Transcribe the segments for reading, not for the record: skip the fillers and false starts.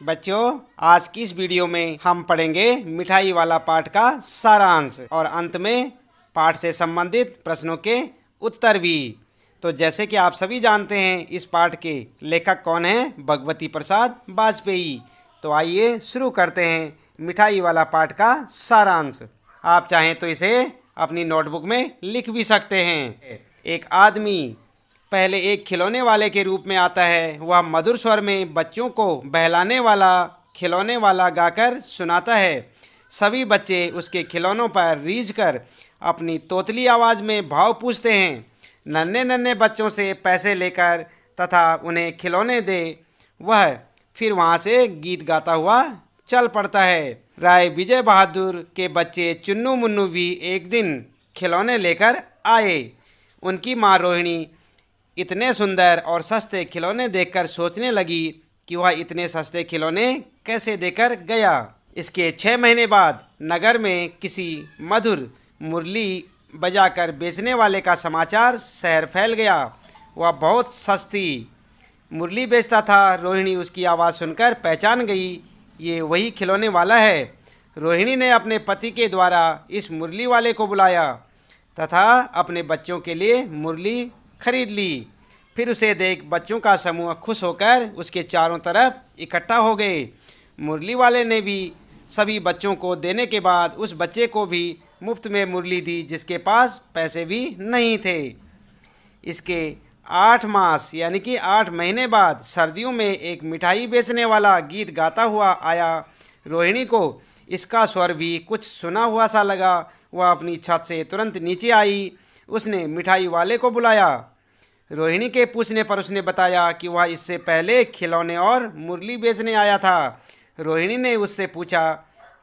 बच्चों, आज की इस वीडियो में हम पढ़ेंगे मिठाई वाला पाठ का सारांश और अंत में पाठ से संबंधित प्रश्नों के उत्तर भी। तो जैसे कि आप सभी जानते हैं, इस पाठ के लेखक कौन हैं? भगवती प्रसाद वाजपेयी। तो आइए शुरू करते हैं मिठाई वाला पाठ का सारांश। आप चाहें तो इसे अपनी नोटबुक में लिख भी सकते हैं। एक आदमी पहले एक खिलौने वाले के रूप में आता है। वह मधुर स्वर में बच्चों को बहलाने वाला खिलौने वाला गाकर सुनाता है। सभी बच्चे उसके खिलौनों पर रीझ कर अपनी तोतली आवाज़ में भाव पूछते हैं। नन्हे नन्हे बच्चों से पैसे लेकर तथा उन्हें खिलौने दे वह फिर वहाँ से गीत गाता हुआ चल पड़ता है। राय विजय बहादुर के बच्चे चुन्नू मुन्नू भी एक दिन खिलौने लेकर आए। उनकी माँ रोहिणी इतने सुंदर और सस्ते खिलौने देखकर सोचने लगी कि वह इतने सस्ते खिलौने कैसे देकर गया। इसके 6 महीने बाद नगर में किसी मधुर मुरली बजाकर बेचने वाले का समाचार शहर फैल गया। वह बहुत सस्ती मुरली बेचता था। रोहिणी उसकी आवाज़ सुनकर पहचान गई, ये वही खिलौने वाला है। रोहिणी ने अपने पति के द्वारा इस मुरली वाले को बुलाया तथा अपने बच्चों के लिए मुरली खरीद ली। फिर उसे देख बच्चों का समूह खुश होकर उसके चारों तरफ इकट्ठा हो गए। मुरली वाले ने भी सभी बच्चों को देने के बाद उस बच्चे को भी मुफ्त में मुरली दी जिसके पास पैसे भी नहीं थे। इसके 8 मास यानी कि 8 महीने बाद सर्दियों में एक मिठाई बेचने वाला गीत गाता हुआ आया। रोहिणी को इसका स्वर भी कुछ सुना हुआ सा लगा। वह अपनी छत से तुरंत नीचे आई। उसने मिठाई वाले को बुलाया। रोहिणी के पूछने पर उसने बताया कि वह इससे पहले खिलौने और मुरली बेचने आया था। रोहिणी ने उससे पूछा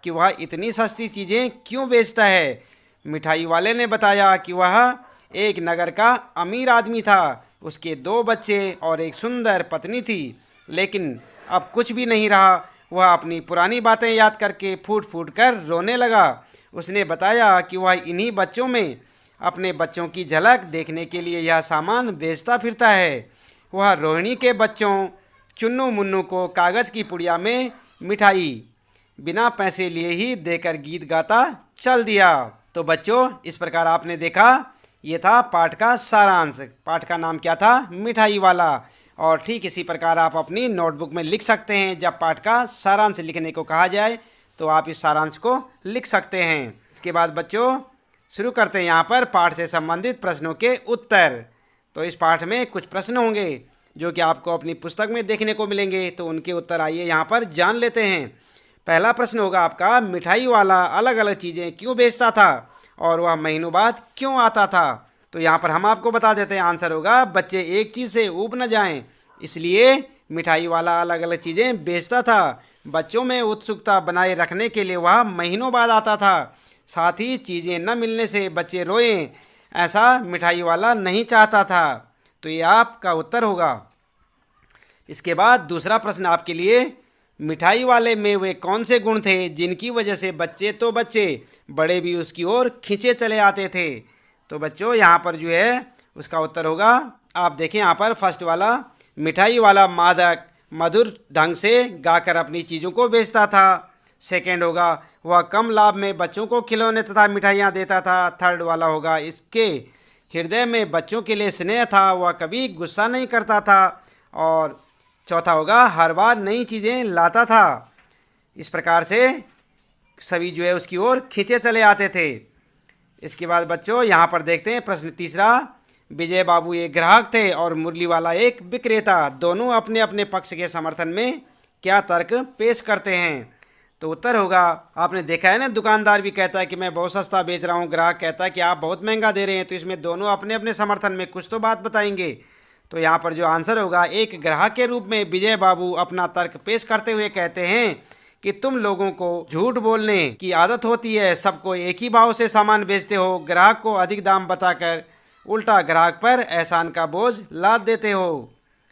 कि वह इतनी सस्ती चीज़ें क्यों बेचता है। मिठाई वाले ने बताया कि वह एक नगर का अमीर आदमी था। उसके 2 बच्चे और एक सुंदर पत्नी थी, लेकिन अब कुछ भी नहीं रहा। वह अपनी पुरानी बातें याद करके फूट फूट कर रोने लगा। उसने बताया कि वह इन्हीं बच्चों में अपने बच्चों की झलक देखने के लिए यह सामान बेचता फिरता है। वह रोहिणी के बच्चों चुन्नू मुन्नू को कागज़ की पुड़िया में मिठाई बिना पैसे लिए ही देकर गीत गाता चल दिया। तो बच्चों, इस प्रकार आपने देखा, ये था पाठ का सारांश। पाठ का नाम क्या था? मिठाई वाला। और ठीक इसी प्रकार आप अपनी नोटबुक में लिख सकते हैं। जब पाठ का सारांश लिखने को कहा जाए तो आप इस सारांश को लिख सकते हैं। इसके बाद बच्चों शुरू करते हैं यहाँ पर पाठ से संबंधित प्रश्नों के उत्तर। तो इस पाठ में कुछ प्रश्न होंगे जो कि आपको अपनी पुस्तक में देखने को मिलेंगे। तो उनके उत्तर आइए यहाँ पर जान लेते हैं। पहला प्रश्न होगा आपका, मिठाई वाला अलग अलग चीज़ें क्यों बेचता था और वह महीनों बाद क्यों आता था? तो यहाँ पर हम आपको बता देते हैं। आंसर होगा, बच्चे एक चीज़ से ऊब न जाएं, इसलिए मिठाई वाला अलग अलग चीज़ें बेचता था। बच्चों में उत्सुकता बनाए रखने के लिए वह महीनों बाद आता था। साथ ही चीज़ें न मिलने से बच्चे रोएं, ऐसा मिठाई वाला नहीं चाहता था। तो ये आपका उत्तर होगा। इसके बाद दूसरा प्रश्न आपके लिए, मिठाई वाले में वे कौन से गुण थे जिनकी वजह से बच्चे तो बच्चे बड़े भी उसकी ओर खींचे चले आते थे? तो बच्चों यहाँ पर जो है उसका उत्तर होगा, आप देखें यहाँ पर फर्स्ट वाला, मिठाई वाला मादक मधुर ढंग से गाकर अपनी चीज़ों को बेचता था। सेकेंड होगा, वह कम लाभ में बच्चों को खिलौने तथा मिठाइयाँ देता था। थर्ड वाला होगा, इसके हृदय में बच्चों के लिए स्नेह था, वह कभी गुस्सा नहीं करता था। और चौथा होगा, हर बार नई चीज़ें लाता था। इस प्रकार से सभी जो है उसकी ओर खींचे चले आते थे। इसके बाद बच्चों यहाँ पर देखते हैं प्रश्न तीसरा, विजय बाबू एक ग्राहक थे और मुरली वाला एक विक्रेता। दोनों अपने अपने पक्ष के समर्थन में क्या तर्क पेश करते हैं? तो उत्तर होगा, आपने देखा है ना, दुकानदार भी कहता है कि मैं बहुत सस्ता बेच रहा हूँ, ग्राहक कहता है कि आप बहुत महंगा दे रहे हैं। तो इसमें दोनों अपने अपने समर्थन में कुछ तो बात बताएंगे। तो यहाँ पर जो आंसर होगा, एक ग्राहक के रूप में विजय बाबू अपना तर्क पेश करते हुए कहते हैं कि तुम लोगों को झूठ बोलने की आदत होती है, सबको एक ही भाव से सामान बेचते हो, ग्राहक को अधिक दाम बताकर उल्टा ग्राहक पर एहसान का बोझ लाद देते हो।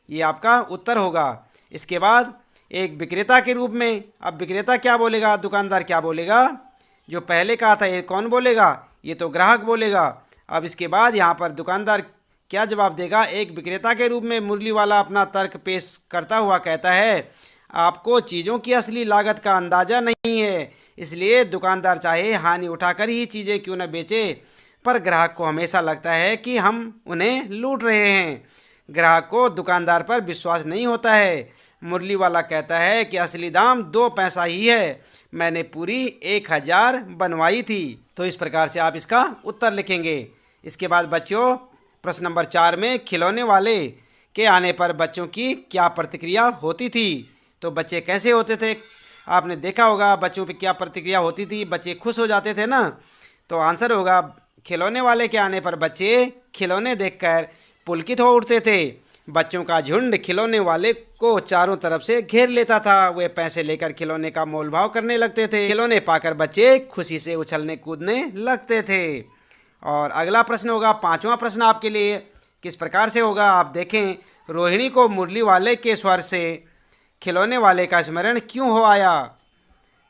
ये आपका उत्तर होगा। इसके बाद एक विक्रेता के रूप में, अब विक्रेता क्या बोलेगा, दुकानदार क्या बोलेगा? जो पहले कहा था ये कौन बोलेगा? ये तो ग्राहक बोलेगा। अब इसके बाद यहाँ पर दुकानदार क्या जवाब देगा? एक विक्रेता के रूप में मुरली वाला अपना तर्क पेश करता हुआ कहता है, आपको चीज़ों की असली लागत का अंदाज़ा नहीं है, इसलिए दुकानदार चाहे हानि उठाकर ही चीज़ें क्यों न बेचे, पर ग्राहक को हमेशा लगता है कि हम उन्हें लूट रहे हैं। ग्राहक को दुकानदार पर विश्वास नहीं होता है। मुरली वाला कहता है कि असली दाम 2 पैसा ही है, मैंने पूरी 1,000 बनवाई थी। तो इस प्रकार से आप इसका उत्तर लिखेंगे। इसके बाद बच्चों प्रश्न नंबर 4 में खिलौने वाले के आने पर बच्चों की क्या प्रतिक्रिया होती थी। तो बच्चे कैसे होते थे, आपने देखा होगा बच्चों पे क्या प्रतिक्रिया होती थी, बच्चे खुश हो जाते थे ना। तो आंसर होगा खिलौने वाले के आने पर बच्चे खिलौने देखकर पुलकित हो उठते थे। बच्चों का झुंड खिलौने वाले को चारों तरफ से घेर लेता था। वे पैसे लेकर खिलौने का मोल भाव करने लगते थे। खिलौने पाकर बच्चे खुशी से उछलने कूदने लगते थे। और अगला प्रश्न होगा 5वां प्रश्न आपके लिए, किस प्रकार से होगा आप देखें। रोहिणी को मुरली वाले के स्वर से खिलौने वाले का स्मरण क्यों हो आया।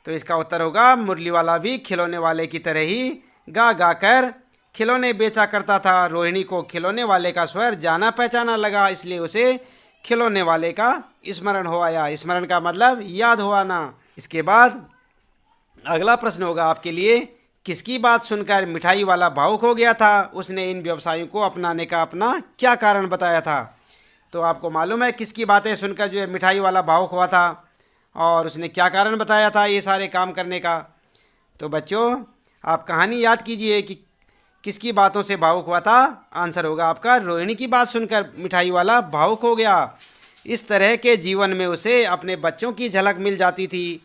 तो इसका उत्तर होगा मुरली वाला भी खिलौने वाले की तरह ही गा गा कर खिलौने बेचा करता था। रोहिणी को खिलौने वाले का स्वर जाना पहचाना लगा, इसलिए उसे खिलौने वाले का स्मरण हो आया। स्मरण का मतलब याद हो आना। इसके बाद अगला प्रश्न होगा आपके लिए, किसकी बात सुनकर मिठाई वाला भावुक हो गया था। उसने इन व्यवसायों को अपनाने का अपना क्या कारण बताया था। तो आपको मालूम है किसकी बातें सुनकर जो है मिठाई वाला भावुक हुआ था और उसने क्या कारण बताया था ये सारे काम करने का। तो बच्चों आप कहानी याद कीजिए कि किसकी बातों से भावुक हुआ था। आंसर होगा आपका रोहिणी की बात सुनकर मिठाई वाला भावुक हो गया। इस तरह के जीवन में उसे अपने बच्चों की झलक मिल जाती थी।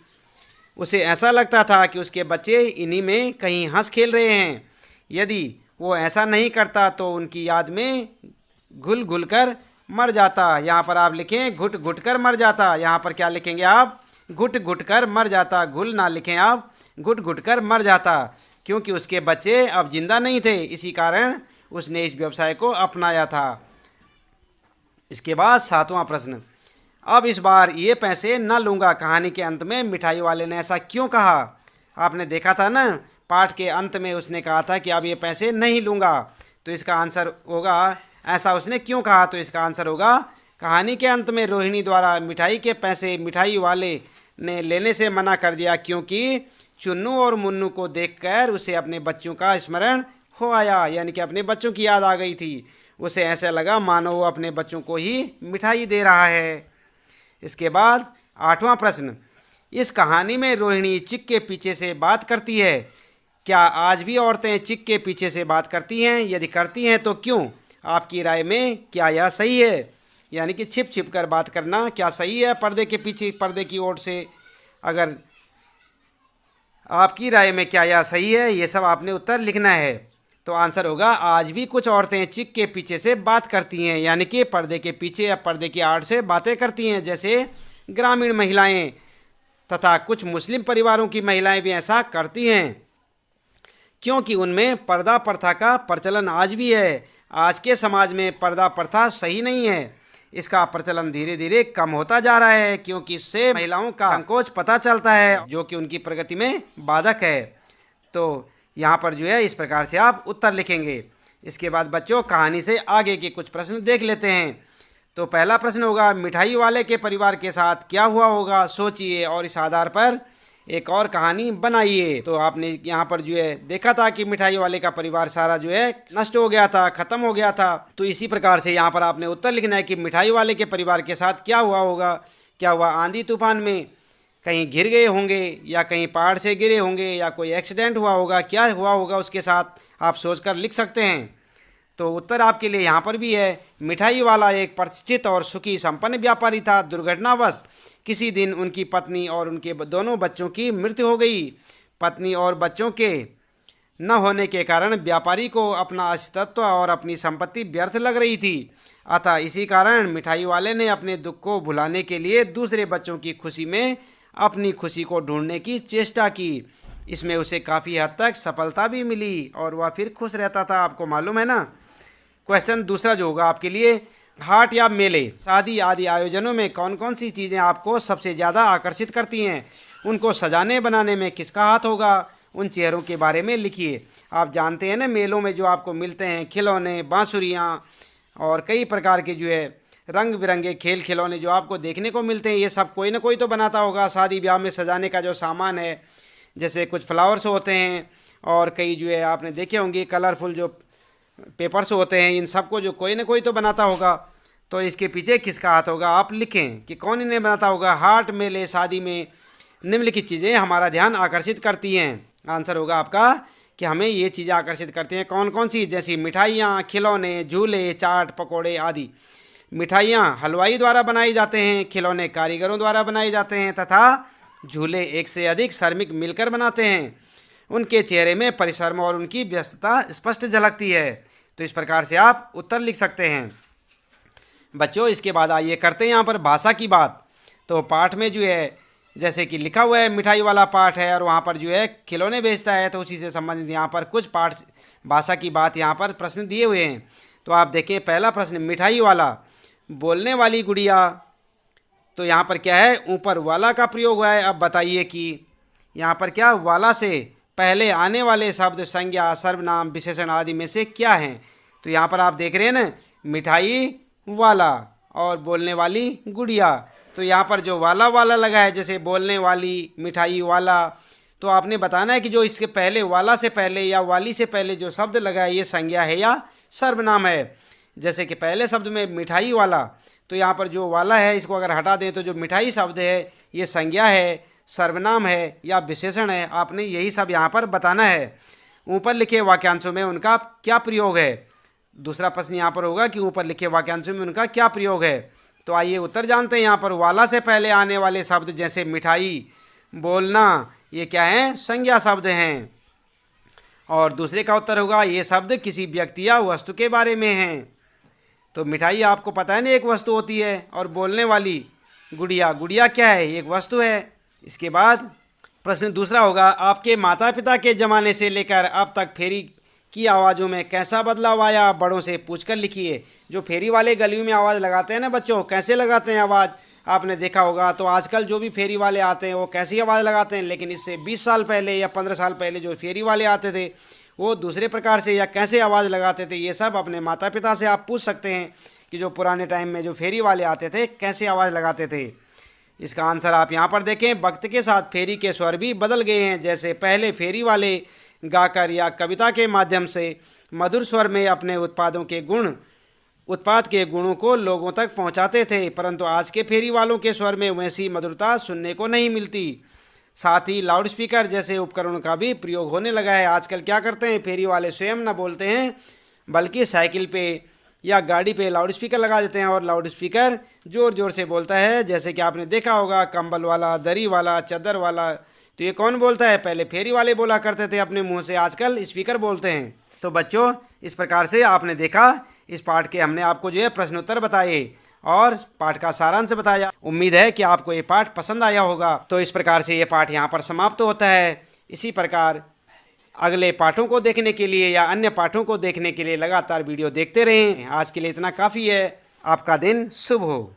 उसे ऐसा लगता था कि उसके बच्चे इन्हीं में कहीं हंस खेल रहे हैं। यदि वो ऐसा नहीं करता तो उनकी याद में घुल घुल कर मर जाता। यहाँ पर आप लिखें घुट घुट कर मर जाता। यहाँ पर क्या लिखेंगे आप, घुट घुट कर मर जाता। घुल ना लिखें आप, घुट घुट कर मर जाता, क्योंकि उसके बच्चे अब जिंदा नहीं थे, इसी कारण उसने इस व्यवसाय को अपनाया था। इसके बाद 7वां प्रश्न, अब इस बार ये पैसे न लूँगा। कहानी के अंत में मिठाई वाले ने ऐसा क्यों कहा। आपने देखा था ना, पाठ के अंत में उसने कहा था कि अब ये पैसे नहीं लूँगा। तो इसका आंसर होगा ऐसा उसने क्यों कहा। तो इसका आंसर होगा कहानी के अंत में रोहिणी द्वारा मिठाई के पैसे मिठाई वाले ने लेने से मना कर दिया, क्योंकि चुन्नू और मुन्नू को देखकर उसे अपने बच्चों का स्मरण हो आया, यानी कि अपने बच्चों की याद आ गई थी। उसे ऐसा लगा मानो वो अपने बच्चों को ही मिठाई दे रहा है। इसके बाद 8वां प्रश्न, इस कहानी में रोहिणी चिक के पीछे से बात करती है। क्या आज भी औरतें चिक के पीछे से बात करती हैं, यदि करती हैं तो क्यों। आपकी राय में क्या यह सही है, यानी कि छिप छिप कर बात करना क्या सही है पर्दे के पीछे, पर्दे की ओर से। अगर आपकी राय में क्या यह सही है, ये सब आपने उत्तर लिखना है। तो आंसर होगा आज भी कुछ औरतें चिक के पीछे से बात करती हैं, यानी कि पर्दे के पीछे या पर्दे की आड़ से बातें करती हैं। जैसे ग्रामीण महिलाएं तथा कुछ मुस्लिम परिवारों की महिलाएं भी ऐसा करती हैं, क्योंकि उनमें पर्दा प्रथा का प्रचलन आज भी है। आज के समाज में पर्दा प्रथा सही नहीं है, इसका प्रचलन धीरे धीरे कम होता जा रहा है, क्योंकि इससे महिलाओं का संकोच पता चलता है, जो कि उनकी प्रगति में बाधक है। तो यहाँ पर जो है इस प्रकार से आप उत्तर लिखेंगे। इसके बाद बच्चों कहानी से आगे के कुछ प्रश्न देख लेते हैं। तो पहला प्रश्न होगा, मिठाई वाले के परिवार के साथ क्या हुआ होगा, सोचिए और इस आधार पर एक और कहानी बनाइए। तो आपने यहाँ पर जो है देखा था कि मिठाई वाले का परिवार सारा जो है नष्ट हो गया था, खत्म हो गया था। तो इसी प्रकार से यहाँ पर आपने उत्तर लिखना है कि मिठाई वाले के परिवार के साथ क्या हुआ होगा। क्या हुआ, आंधी तूफान में कहीं गिर गए होंगे, या कहीं पहाड़ से गिरे होंगे, या कोई एक्सीडेंट हुआ होगा, क्या हुआ होगा उसके साथ, आप सोचकर लिख सकते हैं। तो उत्तर आपके लिए यहाँ पर भी है, मिठाई वाला एक प्रतिष्ठित और सुखी संपन्न व्यापारी था। दुर्घटनावश किसी दिन उनकी पत्नी और उनके दोनों बच्चों की मृत्यु हो गई। पत्नी और बच्चों के न होने के कारण व्यापारी को अपना अस्तित्व और अपनी संपत्ति व्यर्थ लग रही थी। अतः इसी कारण मिठाई वाले ने अपने दुख को भुलाने के लिए दूसरे बच्चों की खुशी में अपनी खुशी को ढूंढने की चेष्टा की। इसमें उसे काफ़ी हद तक सफलता भी मिली और वह फिर खुश रहता था, आपको मालूम है ना। क्वेश्चन दूसरा जो होगा आपके लिए, हाट या मेले, शादी आदि आयोजनों में कौन कौन सी चीज़ें आपको सबसे ज़्यादा आकर्षित करती हैं, उनको सजाने बनाने में किसका हाथ होगा, उन चेहरों के बारे में लिखिए। आप जानते हैं ना, मेलों में जो आपको मिलते हैं खिलौने, बांसुरियाँ और कई प्रकार के जो है रंग बिरंगे खेल खिलौने जो आपको देखने को मिलते हैं, ये सब कोई ना कोई तो बनाता होगा। शादी ब्याह में सजाने का जो सामान है, जैसे कुछ फ्लावर्स होते हैं और कई जो है आपने देखे होंगे कलरफुल जो पेपर्स होते हैं, इन सबको जो कोई ना कोई तो बनाता होगा। तो इसके पीछे किसका हाथ होगा, आप लिखें कि कौन इन्हें बनाता होगा। हाट, मेले, शादी में निम्नलिखित चीज़ें हमारा ध्यान आकर्षित करती हैं। आंसर होगा आपका कि हमें ये चीज़ें आकर्षित करती हैं। कौन कौन सी, जैसी मिठाइयाँ, खिलौने, झूले, चाट, पकोड़े आदि। मिठाइयाँ हलवाई द्वारा बनाई जाते हैं, खिलौने कारीगरों द्वारा बनाए जाते हैं तथा झूले एक से अधिक श्रमिक मिलकर बनाते हैं। उनके चेहरे में परिश्रम और उनकी व्यस्तता स्पष्ट झलकती है। तो इस प्रकार से आप उत्तर लिख सकते हैं। बच्चों, इसके बाद आइए करते हैं यहाँ पर भाषा की बात। तो पाठ में जो है जैसे कि लिखा हुआ है मिठाई वाला पाठ है और वहाँ पर जो है खिलौने बेचता है, तो उसी से संबंधित यहाँ पर कुछ पाठ भाषा की बात यहाँ पर प्रश्न दिए हुए हैं। तो आप देखें, पहला प्रश्न मिठाई वाला, बोलने वाली गुड़िया। तो यहाँ पर क्या है, ऊपर वाला का प्रयोग हुआ है। अब बताइए कि यहाँ पर क्या वाला से पहले आने वाले शब्द, संज्ञा, सर्वनाम, विशेषण आदि में से क्या हैं। तो यहाँ पर आप देख रहे हैं ना, मिठाई वाला और बोलने वाली गुड़िया। तो यहाँ पर जो वाला वाला लगा है, जैसे बोलने वाली, मिठाई वाला, तो आपने बताना है कि जो इसके पहले वाला से पहले या वाली से पहले जो शब्द लगा है ये संज्ञा है या सर्वनाम है। जैसे कि पहले शब्द में मिठाई वाला, तो यहाँ पर जो वाला है इसको अगर हटा दें तो जो मिठाई शब्द है ये संज्ञा है, सर्वनाम है या विशेषण है। आपने यही सब यहाँ पर बताना है। ऊपर लिखे वाक्यांशों में उनका क्या प्रयोग है। दूसरा प्रश्न यहाँ पर होगा कि ऊपर लिखे वाक्यांशों में उनका क्या प्रयोग है। तो आइए उत्तर जानते हैं। यहाँ पर वाला से पहले आने वाले शब्द जैसे मिठाई, बोलना, ये क्या हैं, संज्ञा शब्द हैं। और दूसरे का उत्तर होगा ये शब्द किसी व्यक्ति या वस्तु के बारे में हैं। तो मिठाई आपको पता है ना एक वस्तु होती है, और बोलने वाली गुड़िया, गुड़िया क्या है, एक वस्तु है। इसके बाद प्रश्न दूसरा होगा, आपके माता पिता के ज़माने से लेकर अब तक फेरी की आवाज़ों में कैसा बदलाव आया, बड़ों से पूछकर लिखिए। जो फेरी वाले गलियों में आवाज़ लगाते हैं ना बच्चों, कैसे लगाते हैं आवाज़, आपने देखा होगा। तो आजकल जो भी फेरी वाले आते हैं वो कैसी आवाज़ लगाते हैं, लेकिन इससे 20 साल पहले या 15 साल पहले जो फेरी वाले आते थे वो दूसरे प्रकार से या कैसे आवाज़ लगाते थे। ये सब अपने माता पिता से आप पूछ सकते हैं कि जो पुराने टाइम में जो फेरी वाले आते थे कैसे आवाज़ लगाते थे। इसका आंसर आप यहाँ पर देखें, वक्त के साथ फेरी के स्वर भी बदल गए हैं। जैसे पहले फेरी वाले गाकर या कविता के माध्यम से मधुर स्वर में अपने उत्पाद के गुणों को लोगों तक पहुंचाते थे, परंतु आज के फेरी वालों के स्वर में वैसी मधुरता सुनने को नहीं मिलती। साथ ही लाउड स्पीकर जैसे उपकरणों का भी प्रयोग होने लगा है। आजकल क्या करते हैं, फेरी वाले स्वयं न बोलते हैं बल्कि साइकिल पे या गाड़ी पे लाउड स्पीकर लगा देते हैं और लाउड स्पीकर ज़ोर ज़ोर से बोलता है। जैसे कि आपने देखा होगा, कंबल वाला, दरी वाला, चादर वाला। तो ये कौन बोलता है, पहले फेरी वाले बोला करते थे अपने मुंह से, आजकल स्पीकर बोलते हैं। तो बच्चों, इस प्रकार से आपने देखा, इस पाठ के हमने आपको जो है प्रश्नोत्तर बताए और पाठ का सारांश बताया। उम्मीद है कि आपको ये पाठ पसंद आया होगा। तो इस प्रकार से ये पाठ यहाँ पर समाप्त होता है। इसी प्रकार अगले पाठों को देखने के लिए या अन्य पाठों को देखने के लिए लगातार वीडियो देखते रहें। आज के लिए इतना काफ़ी है। आपका दिन शुभ हो।